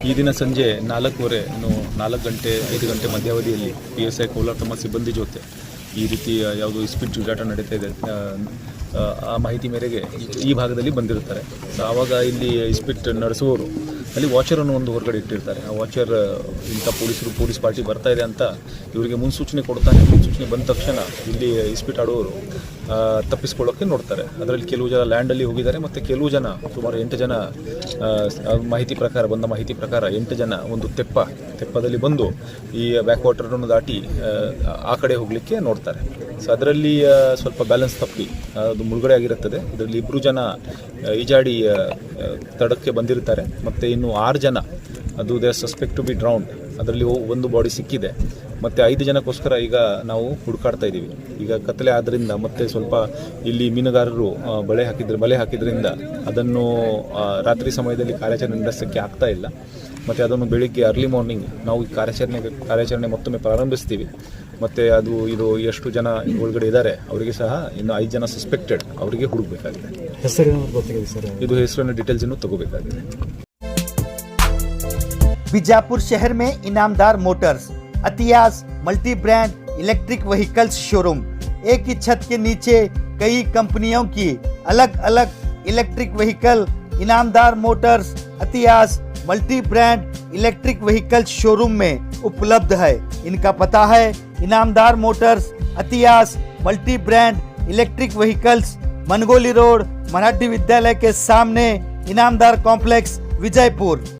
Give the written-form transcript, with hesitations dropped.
ಈ ದಿನ ಸಂಜೆ 4:15 4 ಗಂಟೆ 5 ಗಂಟೆ ಮಧ್ಯಾವಧಿಯಲ್ಲಿ PSI ಕೋಲಾರ ತಮ್ಮ ಸಿಬ್ಬಂದಿ ಜೊತೆ ಈ ರೀತಿ ಯಾವುದು ಇಸ್ಪೀಟ್ ಜೂಜಾಟ ನಡೀತಾ ಇದೆ ಆ ಮಾಹಿತಿ ಮೇರೆಗೆ ಈ ಭಾಗದಲ್ಲಿ ಬಂದಿರ್ತಾರೆ. ಆವಾಗ ಇಲ್ಲಿ ಇಸ್ಪೀಟ್ ನಡೆಸುವವರು ಅಲ್ಲಿ ವಾಚರನ್ನು ಒಂದು ಹೊರಗಡೆ ಇಟ್ಟಿರ್ತಾರೆ. ಆ ವಾಚರ್ ಇಂಥ ಪೊಲೀಸ್ ಪಾರ್ಟಿ ಬರ್ತಾ ಇದೆ ಅಂತ ಇವರಿಗೆ ಮುನ್ಸೂಚನೆ ಕೊಡ್ತಾನೆ. ಮುನ್ಸೂಚನೆ ಬಂದ ತಕ್ಷಣ ಇಲ್ಲಿ ಇಸ್ಪೀಟ್ ಆಡುವವರು ತಪ್ಪಿಸ್ಕೊಳ್ಳೋಕ್ಕೆ ನೋಡ್ತಾರೆ. ಅದರಲ್ಲಿ ಕೆಲವು ಜನ ಲ್ಯಾಂಡಲ್ಲಿ ಹೋಗಿದ್ದಾರೆ ಮತ್ತು ಕೆಲವು ಜನ ಸುಮಾರು 8 ಜನ ಬಂದ ಮಾಹಿತಿ ಪ್ರಕಾರ 8 ಜನ ಒಂದು ತೆಪ್ಪದಲ್ಲಿ ಬಂದು ಈ ಬ್ಯಾಕ್ ವಾಟರನ್ನು ದಾಟಿ ಆ ಕಡೆ ಹೋಗಲಿಕ್ಕೆ ನೋಡ್ತಾರೆ. ಸೊ ಅದರಲ್ಲಿ ಸ್ವಲ್ಪ ಬ್ಯಾಲೆನ್ಸ್ ತಪ್ಪಿ ಅದು ಮುಳುಗಡೆ ಆಗಿರುತ್ತದೆ. ಇದರಲ್ಲಿ 2 ಜನ ಈಜಾಡಿ ತಡಕ್ಕೆ ಬಂದಿರ್ತಾರೆ ಮತ್ತು ಇನ್ನು 6 ಜನ ಅದು they suspect to B drowned. ಅದರಲ್ಲಿ ಒಂದು ಬಾಡಿ ಸಿಕ್ಕಿದೆ ಮತ್ತು 5 ಜನಕ್ಕೋಸ್ಕರ ಈಗ ನಾವು ಹುಡುಕಾಡ್ತಾ ಇದ್ದೀವಿ. ಈಗ ಕತ್ತಲೆ ಆದ್ದರಿಂದ ಮತ್ತು ಸ್ವಲ್ಪ ಇಲ್ಲಿ ಮೀನುಗಾರರು ಬಲೆ ಹಾಕಿದ್ರಿಂದ ಅದನ್ನು ರಾತ್ರಿ ಸಮಯದಲ್ಲಿ ಕಾರ್ಯಾಚರಣೆ ನಡೆಸೋಕ್ಕೆ ಆಗ್ತಾ ಇಲ್ಲ. ಮತ್ತು ಅದನ್ನು ಬೆಳಿಗ್ಗೆ ಅರ್ಲಿ ಮಾರ್ನಿಂಗ್ ನಾವು ಕಾರ್ಯಾಚರಣೆ ಮತ್ತೊಮ್ಮೆ ಪ್ರಾರಂಭಿಸ್ತೀವಿ. ಮತ್ತು ಇದು ಎಷ್ಟು ಜನ ಒಳಗಡೆ ಇದ್ದಾರೆ ಅವರಿಗೆ ಸಹ ಇನ್ನು 5 ಜನ ಸಸ್ಪೆಕ್ಟೆಡ್ ಅವರಿಗೆ ಹುಡುಕಬೇಕಾಗಿದೆ. ಇದು ಹೆಸರಿನ ಡೀಟೇಲ್ಸ್ ಇನ್ನೂ ತಗೋಬೇಕಾಗಿದೆ. बीजापुर शहर में इनामदार मोटर्स अतियास multi brand electric vehicles showroom, एक ही छत के नीचे कई कंपनियों की अलग अलग इलेक्ट्रिक व्हीकल इनामदार मोटर्स अतियास multi brand electric vehicles showroom में उपलब्ध है। इनका पता है इनामदार मोटर्स अतियास multi brand electric vehicles, Mangoli road, Marathi विद्यालय के सामने, इनामदार कॉम्प्लेक्स, विजयपुर।